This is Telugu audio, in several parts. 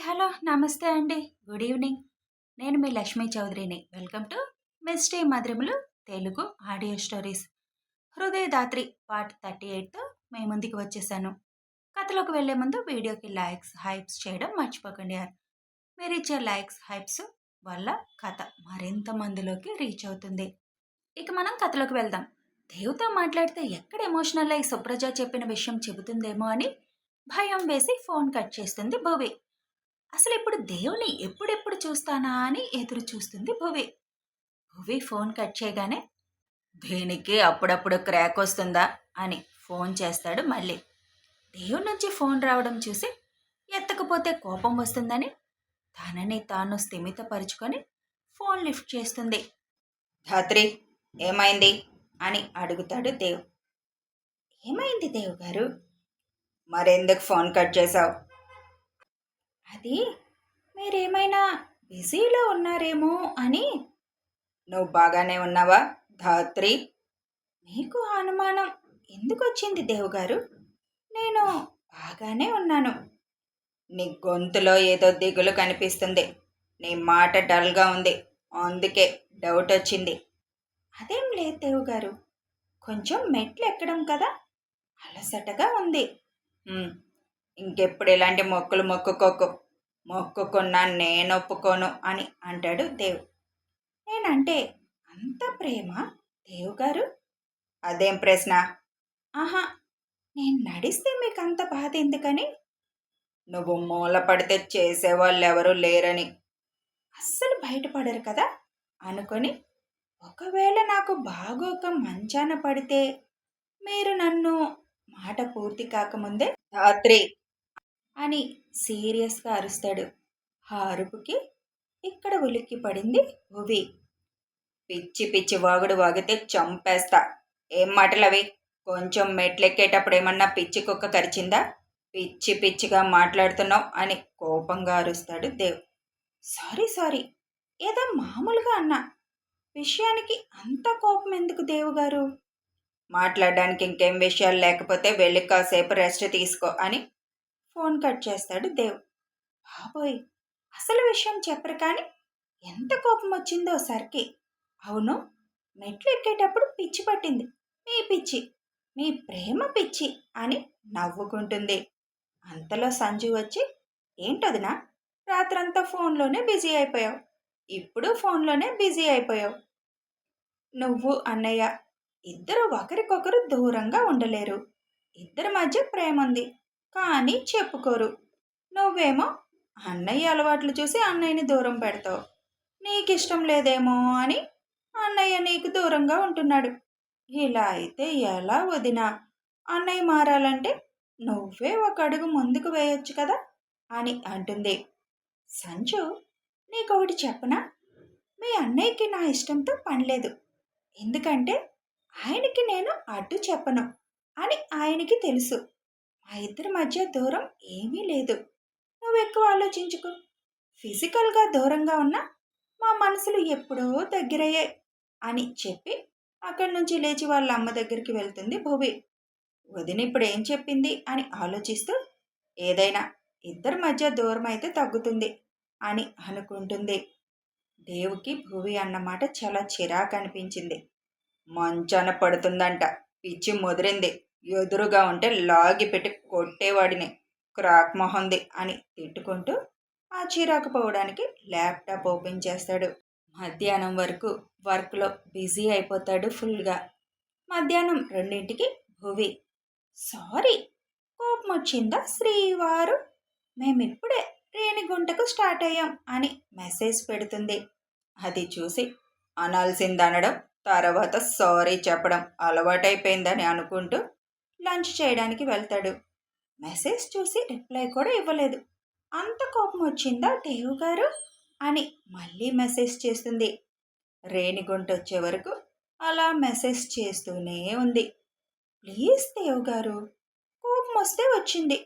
హలో! నమస్తే అండి. Good evening. నేను మీ లక్ష్మీ చౌదరిని. వెల్కమ్ టు మిస్టీ మధురిమలు Telugu audio stories. Hrudayadatri part 38తో మీ ముందుకు వచ్చేసాను. కథలోకి వెళ్లే ముందు వీడియోకి లైక్స్, హైప్స్ చేయడం మర్చిపోకండి యార్. మీరిచ్చే లైక్స్, హైప్స్ వల్ల కథ మరింత మందిలోకి రీచ్ అవుతుంది. ఇక మనం కథలోకి వెళ్దాం. దేవుతో మాట్లాడితే ఎక్కడ ఎమోషనల్ అయి సుప్రజ చెప్పిన విషయం చెబుతుందేమో అని భయం వేసి ఫోన్ కట్ చేస్తుంది భువి. అసలు ఇప్పుడు దేవుని ఎప్పుడెప్పుడు చూస్తానా అని ఎదురు చూస్తుంది భువి. భువి ఫోన్ కట్ చేయగానే దీనికి అప్పుడప్పుడు క్రాక్ వస్తుందా అని ఫోన్ చేస్తాడు మళ్ళీ. దేవుడి నుంచి ఫోన్ రావడం చూసి ఎత్తకపోతే కోపం వస్తుందని తనని తాను స్థిమితపరుచుకొని ఫోన్ లిఫ్ట్ చేస్తుంది. ధాత్రి, ఏమైంది అని అడుగుతాడు దేవ్. ఏమైంది దేవ్ గారు? మరెందుకు ఫోన్ కట్ చేశావు? అది మీరేమైనా బిజీలో ఉన్నారేమో అని. నువ్వు బాగానే ఉన్నావా ధాత్రి? మీకు అనుమానం ఎందుకు వచ్చింది దేవ్ గారు? నేను బాగానే ఉన్నాను. నీ గొంతులో ఏదో దిగులు కనిపిస్తుంది. నీ మాట డల్గా ఉంది, అందుకే డౌట్ వచ్చింది. అదేం లేదు దేవ్ గారు, కొంచెం మెట్లు ఎక్కడం కదా, అలసటగా ఉంది. ఇంకెప్పుడు ఇలాంటి మొక్కులు మొక్కుకోకు. మొక్కుకున్నా నేనొప్పుకోను అని అంటాడు దేవ్. నేనంటే అంత ప్రేమ దేవ్ గారు? అదేం ప్రశ్న? ఆహా, నేను నడిస్తే మీకు అంత బాధ ఎందుకని? నువ్వు మూల పడితే చేసేవాళ్ళు ఎవరూ లేరని. అస్సలు బయటపడరు కదా అనుకొని, ఒకవేళ నాకు బాగోక మంచాన పడితే మీరు నన్ను మాట పూర్తి కాకముందే రాత్రి అని సీరియస్గా అరుస్తాడు. ఆ అరుపుకి ఇక్కడ ఉలిక్కి పడింది భువి. పిచ్చి పిచ్చి వాగుడు వాగితే చంపేస్తా. ఏం మాటలవి? కొంచెం మెట్లెక్కేటప్పుడు ఏమన్నా పిచ్చి కుక్క కరిచిందా? పిచ్చి పిచ్చిగా మాట్లాడుతున్నావు అని కోపంగా అరుస్తాడు దేవ్. సారీ, ఏదో మామూలుగా అన్నా. విషయానికి అంత కోపం ఎందుకు దేవు గారు? మాట్లాడడానికి ఇంకేం విషయాలు లేకపోతే వెళ్ళి కాసేపు రెస్ట్ తీసుకో అని ఫోన్ కట్ చేస్తాడు దేవ్. బాబోయ్, అసలు విషయం చెప్పరు కానీ ఎంత కోపం వచ్చిందో సరికి. అవును, మెట్లు ఎక్కేటప్పుడు పిచ్చి పట్టింది. మీ పిచ్చి, మీ ప్రేమ పిచ్చి అని నవ్వుకుంటుంది. అంతలో సంజు వచ్చి, ఏంటదినా, రాత్రంతా ఫోన్లోనే బిజీ అయిపోయావు, ఇప్పుడు ఫోన్లోనే బిజీ అయిపోయావు. నువ్వు అన్నయ్య ఇద్దరు ఒకరికొకరు దూరంగా ఉండలేరు. ఇద్దరి మధ్య ప్రేమ ఉంది కానీ చెప్పుకోరు. నువ్వేమో అన్నయ్య అలవాట్లు చూసి అన్నయ్యని దూరం పెడతావు. నీకిష్టం లేదేమో అని అన్నయ్య నీకు దూరంగా ఉంటున్నాడు. ఇలా అయితే ఎలా వదినా? అన్నయ్య మారాలంటే నువ్వే ఒక అడుగు ముందుకు వేయొచ్చు కదా అని అంటుంది. సంజు, నీకొకటి చెప్పనా? మీ అన్నయ్యకి నా ఇష్టంతో పనిలేదు. ఎందుకంటే ఆయనకి నేను అడ్డు చెప్పను అని ఆయనకి తెలుసు. మా ఇద్దరి మధ్య దూరం ఏమీ లేదు. నువ్వు ఎక్కువ ఆలోచించుకో. ఫిజికల్గా దూరంగా ఉన్నా మా మనసులు ఎప్పుడో దగ్గరయ్యాయి అని చెప్పి అక్కడి నుంచి లేచి వాళ్ళ అమ్మ దగ్గరికి వెళ్తుంది భువి. వదిన ఇప్పుడు ఏం చెప్పింది అని ఆలోచిస్తూ, ఏదైనా ఇద్దరి మధ్య దూరం అయితే తగ్గుతుంది అని అనుకుంటుంది. దేవుకి భువి అన్నమాట చాలా చిరాకు అనిపించింది. మంచాన పడుతుందంట, పిచ్చి ముదిరింది, ఎదురుగా ఉంటే లాగి పెట్టి కొట్టేవాడిని, క్రాక్ మొహంది అని తిట్టుకుంటూ ఆ చిరాకు పోవడానికి ల్యాప్టాప్ ఓపెన్ చేస్తాడు. మధ్యాహ్నం వరకు వర్క్లో బిజీ అయిపోతాడు ఫుల్గా. మధ్యాహ్నం 2ంటికి భువి, సారీ, కోపం వచ్చిందా శ్రీవారు? మేమిప్పుడే రేణిగుంటకు స్టార్ట్ అయ్యాం అని మెసేజ్ పెడుతుంది. అది చూసి అనాల్సిందనడం, తర్వాత సారీ చెప్పడం అలవాటైపోయిందని అనుకుంటూ లంచ్ చేయడానికి వెళ్తాడు. మెసేజ్ చూసి రిప్లై కూడా ఇవ్వలేదు. అంత కోపం వచ్చిందా దేవు గారు అని మళ్ళీ మెసేజ్ చేస్తుంది. రేణిగుంట వచ్చే వరకు అలా మెసేజ్ చేస్తూనే ఉంది. ప్లీజ్ దేవు గారు, కోపం వస్తే వచ్చింది,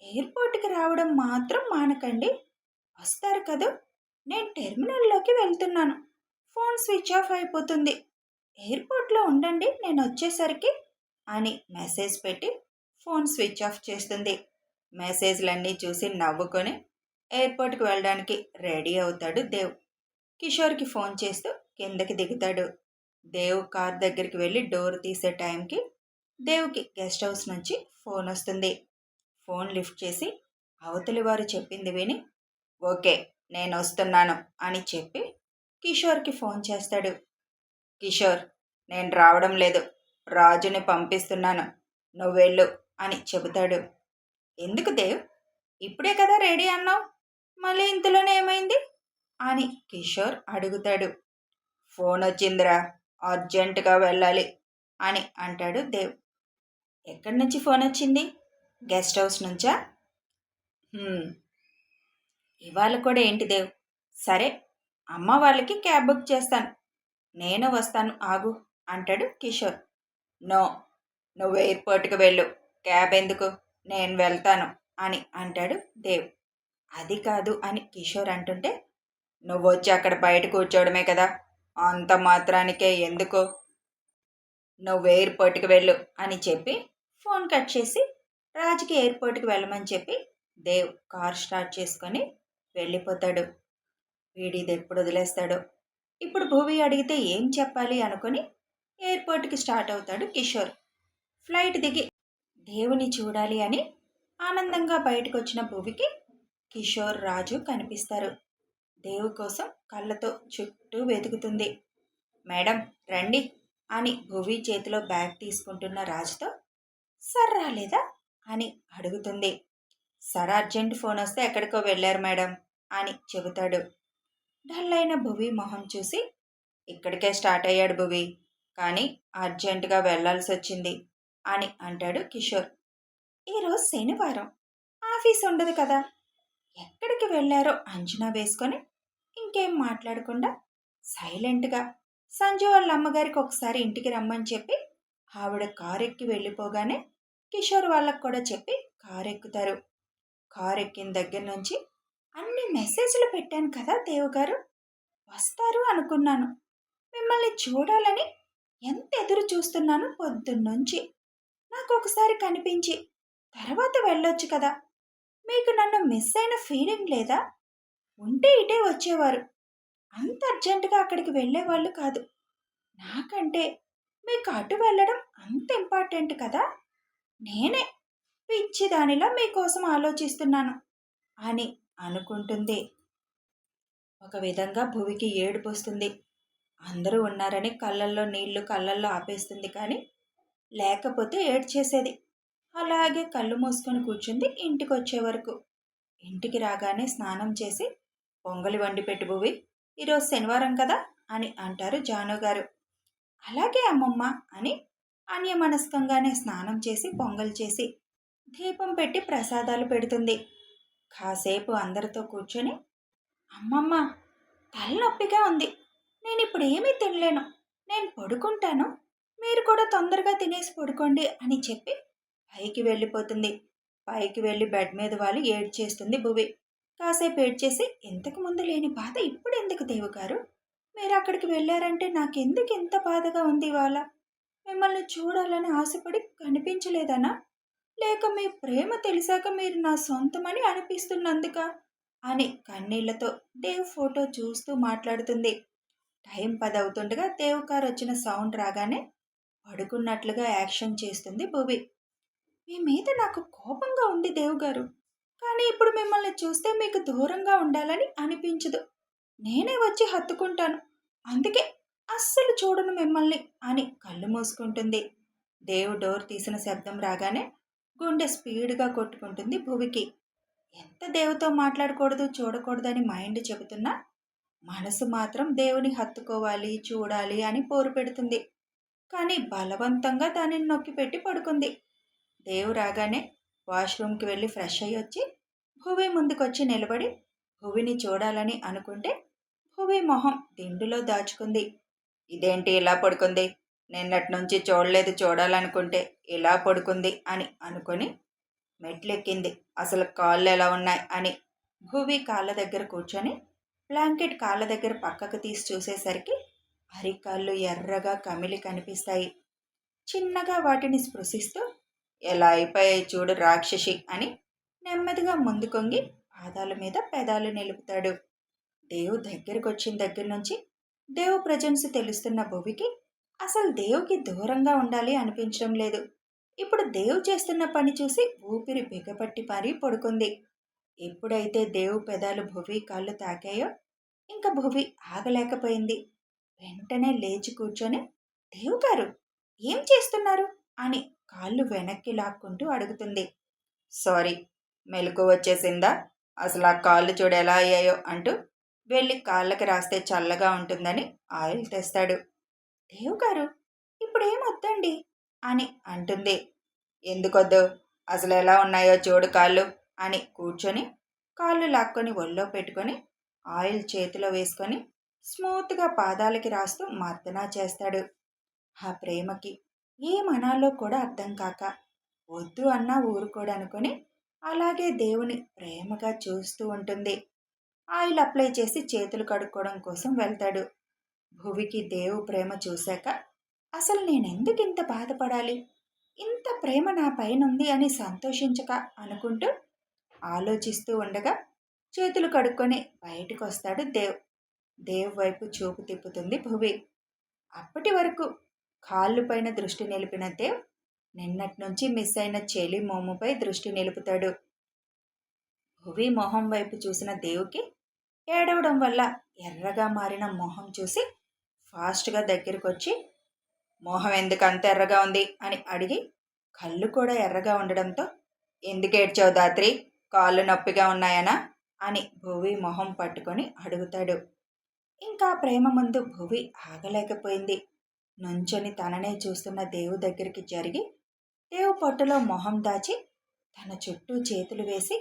ఎయిర్పోర్ట్కి రావడం మాత్రం మానకండి. వస్తారు కదూ, నేను టెర్మినల్లోకి వెళ్తున్నాను, ఫోన్ స్విచ్ ఆఫ్ అయిపోతుంది, ఎయిర్పోర్ట్లో ఉండండి నేను వచ్చేసరికి అని మెసేజ్ పెట్టి ఫోన్ స్విచ్ ఆఫ్ చేస్తుంది. మెసేజ్లన్నీ చూసి నవ్వుకొని, ఎయిర్పోర్ట్కి వెళ్ళడానికి రెడీ అవుతాడు దేవ్. కిషోర్కి ఫోన్ చేస్తూ కిందకి దిగుతాడు. దేవ్ కార్ దగ్గరికి వెళ్ళి డోర్ తీసే టైంకి దేవ్కి గెస్ట్ హౌస్ నుంచి ఫోన్ వస్తుంది. ఫోన్ లిఫ్ట్ చేసి అవతలి వారు చెప్పింది విని ఓకే నేను వస్తున్నాను అని చెప్పి కిషోర్కి ఫోన్ చేస్తాడు. కిషోర్, నేను రావడం లేదు, రాజుని పంపిస్తున్నాను, నువ్వు వెళ్ళు అని చెబుతాడు. ఎందుకు దేవ్, ఇప్పుడే కదా రెడీ అన్నావు, మళ్ళీ ఇంతలోనే ఏమైంది అని కిషోర్ అడుగుతాడు. ఫోన్ వచ్చిందిరా, అర్జెంటుగా వెళ్ళాలి అని అంటాడు దేవ్. ఎక్కడి నుంచి ఫోన్ వచ్చింది? గెస్ట్ హౌస్ నుంచా? ఇవాళ కూడా ఏంటి దేవ్? సరే, అమ్మ వాళ్ళకి క్యాబ్ బుక్ చేస్తాను, నేను వస్తాను ఆగు అంటాడు కిషోర్. నో, నువ్వు ఎయిర్పోర్ట్కి వెళ్ళు, క్యాబ్ ఎందుకు, నేను వెళ్తాను అని అంటాడు దేవ్. అది కాదు అని కిషోర్ అంటుంటే, నువ్వు వచ్చి అక్కడ బయట కూర్చోవడమే కదా, అంత మాత్రానికే ఎందుకు, నువ్వు ఎయిర్పోర్ట్కి వెళ్ళు అని చెప్పి ఫోన్ కట్ చేసి రాజుకి ఎయిర్పోర్ట్కి వెళ్ళమని చెప్పి దేవ్ కార్ స్టార్ట్ చేసుకొని వెళ్ళిపోతాడు. వీడిది ఎప్పుడు వదిలేస్తాడో. ఇప్పుడు భువి అడిగితే ఏం చెప్పాలి అనుకొని ఎయిర్పోర్ట్కి స్టార్ట్ అవుతాడు కిషోర్. ఫ్లైట్ దిగి దేవుని చూడాలి అని ఆనందంగా బయటకు వచ్చిన భువికి కిషోర్, రాజు కనిపిస్తారు. దేవు కోసం కళ్ళతో చుట్టూ వెతుకుతుంది. మేడం రండి అని భువి చేతిలో బ్యాగ్ తీసుకుంటున్న రాజుతో, సార్ రాలేదా అని అడుగుతుంది. సార్ అర్జెంట్ ఫోన్ వస్తే ఎక్కడికో వెళ్ళారు మేడం అని చెబుతాడు. డల్ అయిన భువి మొహం చూసి, ఇక్కడికే స్టార్ట్ అయ్యాడు భువి, కానీ అర్జెంటుగా వెళ్లాల్సి వచ్చింది అని అంటాడు కిషోర్. ఈరోజు శనివారం, ఆఫీస్ ఉండదు కదా, ఎక్కడికి వెళ్ళారో అంచనా వేసుకొని ఇంకేం మాట్లాడకుండా సైలెంట్గా సంజు వాళ్ళ అమ్మగారికి ఒకసారి ఇంటికి రమ్మని చెప్పి ఆవిడ కారు ఎక్కి వెళ్ళిపోగానే కిషోర్ వాళ్ళకు కూడా చెప్పి కారు ఎక్కుతారు. కారు ఎక్కిన దగ్గర నుంచి అన్ని మెసేజ్లు పెట్టాను కదా దేవుగారు, వస్తారు అనుకున్నాను, మిమ్మల్ని చూడాలని ఎంత ఎదురు చూస్తున్నాను పొద్దున్నుంచి, నాకు ఒకసారి కనిపించి తర్వాత వెళ్ళొచ్చు కదా, మీకు నన్ను మిస్ అయిన ఫీలింగ్ లేదా, ఉంటే ఇటే వచ్చేవారు, అంత అర్జెంటుగా అక్కడికి వెళ్ళేవాళ్ళు కాదు, నాకంటే మీకు అటు వెళ్ళడం అంత ఇంపార్టెంట్ కదా, నేనే పిచ్చిదానిలా మీకోసం ఆలోచిస్తున్నాను అని అనుకుంటుంది. ఒక విధంగా భువికి ఏడుపు వస్తుంది. అందరూ ఉన్నారని కళ్ళల్లో నీళ్లు కళ్ళల్లో ఆపేస్తుంది, కానీ లేకపోతే ఏడ్చేసేది. అలాగే కళ్ళు మూసుకొని కూర్చుంది ఇంటికి వచ్చే వరకు. ఇంటికి రాగానే స్నానం చేసి పొంగలి వండి పెట్టు భువి, ఈరోజు శనివారం కదా అని అంటారు జానుగారు. అలాగే అమ్మమ్మ అని అన్యమనస్కంగానే స్నానం చేసి పొంగల్ చేసి దీపం పెట్టి ప్రసాదాలు పెడుతుంది. కాసేపు అందరితో కూర్చొని, అమ్మమ్మ తలనొప్పిగా ఉంది, నేను ఇప్పుడు ఏమీ తినలేను, నేను పడుకుంటాను, మీరు కూడా తొందరగా తినేసి పడుకోండి అని చెప్పి పైకి వెళ్ళిపోతుంది. పైకి వెళ్ళి బెడ్ మీద వాలి ఏడ్చేస్తుంది భువి. కాసేపు ఏడ్చేసి, ఇంతకు ముందు లేని బాధ ఇప్పుడు ఎందుకు దేవుగారు, మీరు అక్కడికి వెళ్ళారంటే నాకెందుకు ఇంత బాధగా ఉంది ఇవాళ, మిమ్మల్ని చూడాలని ఆశపడి కనిపించలేదనా, లేక మీ ప్రేమ తెలిసాక మీరు నా సొంతమని అనిపిస్తున్నందుక అని కన్నీళ్లతో దేవ్ ఫోటో చూస్తూ మాట్లాడుతుంది. టైం 10 అవుతుండగా దేవ్ కార్ వచ్చిన సౌండ్ రాగానే పడుకున్నట్లుగా యాక్షన్ చేస్తుంది భువి. మీ మీద నాకు కోపంగా ఉంది దేవుగారు, కానీ ఇప్పుడు మిమ్మల్ని చూస్తే మీకు దూరంగా ఉండాలని అనిపించదు, నేనే వచ్చి హత్తుకుంటాను, అందుకే అస్సలు చూడను మిమ్మల్ని అని కళ్ళు మూసుకుంటుంది. దేవ్ డోర్ తీసిన శబ్దం రాగానే గుండె స్పీడ్గా కొట్టుకుంటుంది భువికి. ఎంత దేవుతో మాట్లాడకూడదు చూడకూడదని మైండ్ చెబుతున్నా మనసు మాత్రం దేవుని హత్తుకోవాలి చూడాలి అని పోరు పెడుతుంది. కానీ బలవంతంగా దానిని నొక్కి పెట్టి పడుకుంది. దేవు రాగానే వాష్రూమ్కి వెళ్ళి ఫ్రెష్ అయ్యి వచ్చి భువి ముందుకొచ్చి నిలబడి భువిని చూడాలని అనుకుంటే భువి మొహం దిండులో దాచుకుంది. ఇదేంటి ఇలా పడుకుంది, నిన్నటి నుంచి చూడలేదు, చూడాలనుకుంటే ఇలా పడుకుంది అని అనుకొని మెట్లెక్కింది. అసలు కాళ్ళు ఎలా ఉన్నాయి అని భువి కాళ్ళ దగ్గర కూర్చొని బ్లాంకెట్ కాళ్ళ దగ్గర పక్కకు తీసి చూసేసరికి అరికాళ్ళు ఎర్రగా కమిలి కనిపిస్తాయి. చిన్నగా వాటిని స్పృశిస్తూ ఎలా అయిపోయాయి చూడు రాక్షసి అని నెమ్మదిగా ముందుకొంగి పాదాల మీద పెదాలు నిలుపుతాడు. దేవు దగ్గరికి వచ్చిన దగ్గర నుంచి దేవు ప్రజెన్స్ తెలుస్తున్న భువికి అసలు దేవుకి దూరంగా ఉండాలి అనిపించడం లేదు. ఇప్పుడు దేవు చేస్తున్న పని చూసి ఊపిరి బిగపట్టి పారి పడుకుంది. ఎప్పుడైతే దేవు పెదాలు భువి కాళ్ళు తాకాయో ఇంక భువి ఆగలేకపోయింది. వెంటనే లేచి కూర్చొని, దేవుగారు ఏం చేస్తున్నారు అని కాళ్ళు వెనక్కి లాక్కుంటూ అడుగుతుంది. సారీ, మెలకు వచ్చేసిందా? అసలు ఆ కాళ్ళు చూడు ఎలా అయ్యాయో అంటూ వెళ్ళి కాళ్ళకి రాస్తే చల్లగా ఉంటుందని ఆయిల్ తెస్తాడు. దేవుగారు ఇప్పుడేం వద్దండి అని అంటుంది. ఎందుకొద్దు? అసలు ఎలా ఉన్నాయో చూడు కాళ్ళు అని కూర్చొని కాళ్ళు లాక్కొని ఒళ్ళో పెట్టుకొని ఆయిల్ చేతిలో వేసుకొని స్మూత్గా పాదాలకి రాస్తూ మర్దనా చేస్తాడు. ఆ ప్రేమకి ఏమనాలో కూడా అర్థం కాక వద్దు అన్నా ఊరుకోడనుకొని అలాగే దేవుని ప్రేమగా చూస్తూ ఉంటుంది. ఆయిల్ అప్లై చేసి చేతులు కడుక్కోవడం కోసం వెళ్తాడు. భువికి దేవు ప్రేమ చూశాక అసలు నేనెందుకు ఇంత బాధపడాలి, ఇంత ప్రేమ నా పైనుంది అని సంతోషించక అనుకుంటూ ఆలోచిస్తూ ఉండగా చేతులు కడుక్కొని బయటకు వస్తాడు దేవ్. దేవ్ వైపు చూపు తిప్పుతుంది భువి. అప్పటి వరకు కాళ్ళు పైన దృష్టి నిలిపిన దేవ్ నిన్నటి నుంచి మిస్ అయిన చెలి మోముపై దృష్టి నిలుపుతాడు. భువి మొహం వైపు చూసిన దేవుకి ఏడవడం వల్ల ఎర్రగా మారిన మొహం చూసి ఫాస్ట్గా దగ్గరికి వచ్చి, మొహం ఎందుకు అంత ఎర్రగా ఉంది అని అడిగి కళ్ళు కూడా ఎర్రగా ఉండడంతో, ఎందుకు ఏడ్చావు దాత్రి, కాళ్ళు నొప్పిగా ఉన్నాయనా అని భువి మొహం పట్టుకొని అడుగుతాడు. ఇంకా ప్రేమ ముందు భువి ఆగలేకపోయింది. నుంచొని తననే చూస్తున్న దేవు దగ్గరికి జరిగి దేవు పొట్టులో మొహం దాచి తన చుట్టూ చేతులు వేసి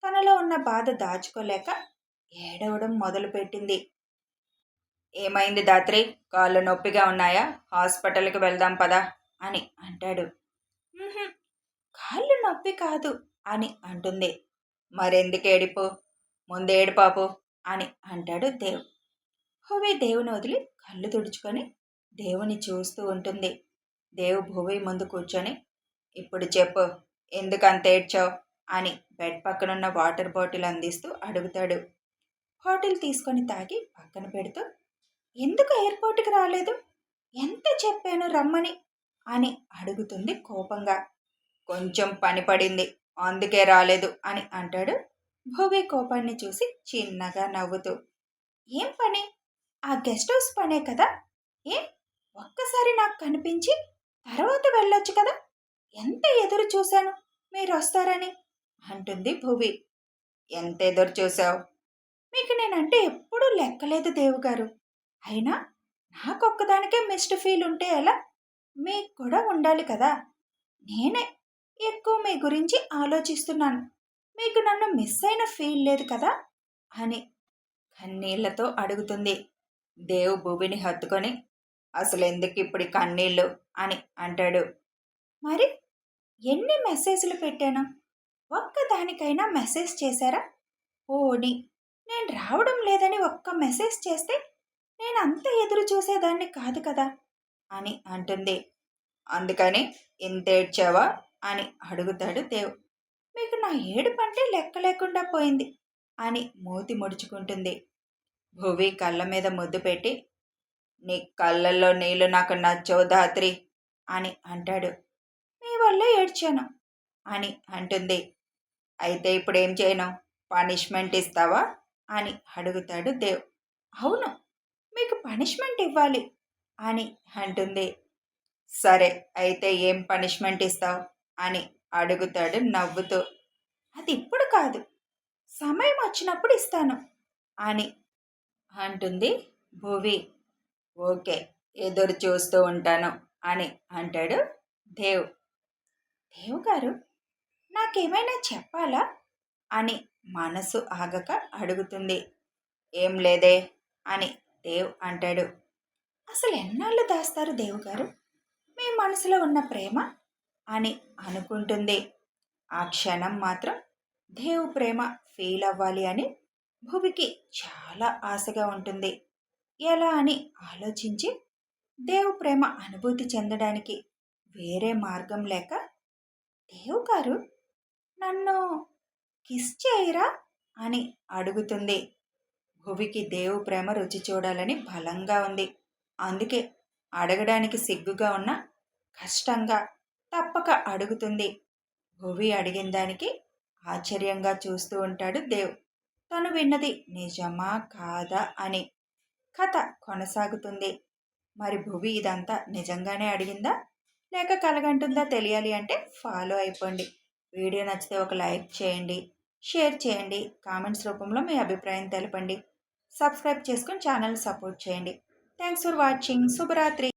తనలో ఉన్న బాధ దాచుకోలేక ఏడవడం మొదలుపెట్టింది. ఏమైంది దాత్రి, కాళ్ళు నొప్పిగా ఉన్నాయా? హాస్పిటల్కి వెళ్దాం పదా అని అంటాడు. కాళ్ళు నొప్పి కాదు అని అంటుంది. మరెందుకు ఏడిపు? ముందేడు పాపు అని అంటాడు దేవ్. భువి దేవుని వదిలి కళ్ళు తుడుచుకొని దేవుని చూస్తూ ఉంటుంది. దేవు భువి ముందు కూర్చొని, ఇప్పుడు చెప్పు, ఎందుకంత ఏడ్చావు అని బెడ్ పక్కనున్న వాటర్ బాటిల్ అందిస్తూ అడుగుతాడు. బాటిల్ తీసుకొని తాగి పక్కన పెడుతూ, ఎందుకు ఎయిర్పోర్ట్కి రాలేదు, ఎంత చెప్పాను రమ్మని అని అడుగుతుంది కోపంగా. కొంచెం పని పడింది, అందుకే రాలేదు అని అంటాడు భువి కోపాన్ని చూసి చిన్నగా నవ్వుతూ. ఏం పని? ఆ గెస్ట్ హౌస్ పనే కదా, ఏం ఒక్కసారి నాకు కనిపించి తర్వాత వెళ్ళొచ్చు కదా, ఎంత ఎదురు చూశాను మీరు వస్తారని అంటుంది భువి. ఎంత ఎదురు చూసావు? మీకు నేనంటే ఎప్పుడూ లెక్కలేదు దేవుగారు, అయినా నాకొక్కదానికే మిస్డ్ ఫీల్ ఉంటే ఎలా, మీకు కూడా ఉండాలి కదా, నేనే ఎక్కువ మీ గురించి ఆలోచిస్తున్నాను, మీకు నన్ను మిస్ అయిన ఫీల్ లేదు కదా అని కన్నీళ్లతో అడుగుతుంది. దేవు భూమిని హత్తుకొని, అసలు ఎందుకు ఇప్పుడు కన్నీళ్ళు అని అంటాడు. మరి ఎన్ని మెసేజ్లు పెట్టాను, ఒక్కదానికైనా మెసేజ్ చేశారా? పోనీ నేను రావడం లేదని ఒక్క మెసేజ్ చేస్తే నేను అంత ఎదురు చూసేదాన్ని కాదు కదా అని అంటుంది. అందుకని ఇంత ఏడ్చావా అని అడుగుతాడు దేవ్. మీకు నా ఏడుపంటే లెక్క లేకుండా పోయింది అని మూతి ముడుచుకుంటుంది. భువి కళ్ళ మీద ముద్దు పెట్టి, నీ కళ్ళల్లో నీళ్లు నాకు నచ్చవు ధాత్రి అని అంటాడు. మీ వల్లే ఏడ్చాను అని అంటుంది. అయితే ఇప్పుడు ఏం చేయను, పనిష్మెంట్ ఇస్తావా అని అడుగుతాడు దేవ్. అవును, మీకు పనిష్మెంట్ ఇవ్వాలి అని అంటుంది. సరే, అయితే ఏం పనిష్మెంట్ ఇస్తావు అని అడుగుతాడు నవ్వుతూ. అది ఇప్పుడు కాదు, సమయం వచ్చినప్పుడు ఇస్తాను అని అంటుంది భువి. ఓకే, ఎదురు చూస్తూ ఉంటాను అని అంటాడు దేవ్. దేవ్ గారు నాకేమైనా చెప్పాలా అని మనసు ఆగక అడుగుతుంది. ఏం లేదే అని దేవ్ అంటాడు. అసలు ఎన్నాళ్ళు దాస్తారు దేవ్ గారు మీ మనసులో ఉన్న ప్రేమ అని అనుకుంటుంది. ఆ క్షణం మాత్రం దేవ్ ప్రేమ ఫీల్ అవ్వాలి అని భువికి చాలా ఆశగా ఉంటుంది. ఎలా అని ఆలోచించి దేవ్ ప్రేమ అనుభూతి చెందడానికి వేరే మార్గం లేక, దేవ్ గారు నన్ను కిస్ చేయరా అని అడుగుతుంది. భువికి దేవు ప్రేమ రుచి చూడాలని బలంగా ఉంది. అందుకే అడగడానికి సిగ్గుగా ఉన్న కష్టంగా తప్పక అడుగుతుంది. భువి అడిగిన దానికి ఆశ్చర్యంగా చూస్తూ ఉంటాడు దేవ్. తను విన్నది నిజమా కాదా అని. కథ కొనసాగుతుంది. మరి భువి ఇదంతా నిజంగానే అడిగిందా లేక కలగంటుందా తెలియాలి అంటే ఫాలో అయిపోండి. వీడియో నచ్చితే ఒక లైక్ చేయండి, షేర్ చేయండి, కామెంట్స్ రూపంలో మీ అభిప్రాయం తెలపండి. సబ్స్క్రైబ్ చేసుకుని ఛానల్ సపోర్ట్ చేయండి. Thanks for watching. శుభరాత్రి.